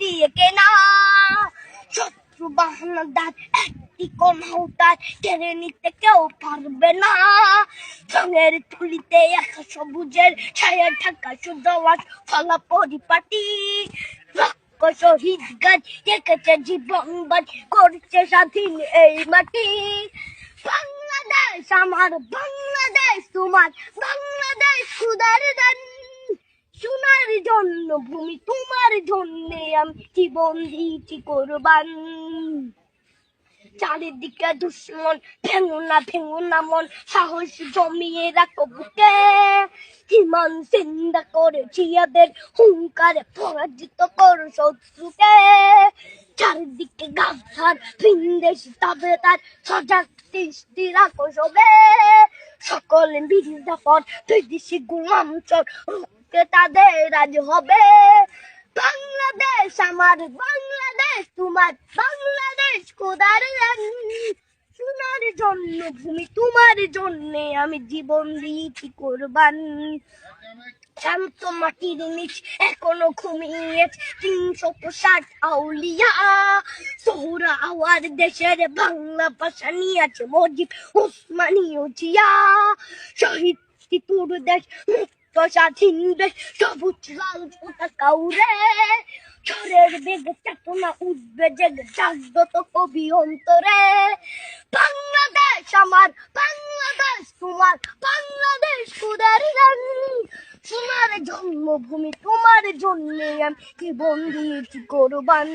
দিয়ে কেনা শত্রু বাহানাদার একটি কণাও তার কেড়ে নিতে কেউ পারবে না। রঙের তুলিতে একা সবুজের ছায়া ঢাকা সুজলাস ফলা পরিপাটি শহীদ গাছ এঁকেছে জীবন বাজ করছে স্বাধীন এই মাটি। বাংলাদেশ আমার, বাংলাদেশ তোমার, বাংলাদেশ খুদার দান। সোনার জন্য ভূমি তোমার জন্য আমি জীবন দিয়েছি কোরবান। চারিদিকে দুশ্মন, ভেঙো না মন, সাহস জমিয়ে রাখো বুকে। হিমান চিন্তা করেছি এদের হুঙ্কারে পরাজিত করো শত্রুকে। চারিদিকে গাছার ভিনদেশ তবে তার সজাগ দৃষ্টি রাখো সবে। সকল বিরুদ্ধাপর দুই দিশি গুলাম চোর রুখতে তাদের আজ হবে। বাংলাদেশ আমার, বাংলাদেশ তোমার, বাংলাদেশ খোদার দান। সোনার জন্য ভূমি তোমার জন্য আমি জীবন দিয়েছি কোরবান। শান্ত মাটির নিচ এখনো ঘুমিয়ে 360 আউলিয়া। সোহরা আওয়ার দেশের বাংলা ভাষা নিয়ে আছে মজিদ ওসমানীয় জিয়া। শহীদ তিতুর দেশ মুক্ত স্বাধীন দেশ, সবুজ লাল পতাকা উড়ে। ঝড়ের বেগে চেতনা উঠবে জেগে জাগ্রত কবি অন্তরে। বাংলাদেশ আমার, বাংলাদেশ তোমার, বাংলাদেশ খোদার দান। সোনার জন্মভূমি তোমার জন্য আমি জীবন দিয়েছি কোরবান।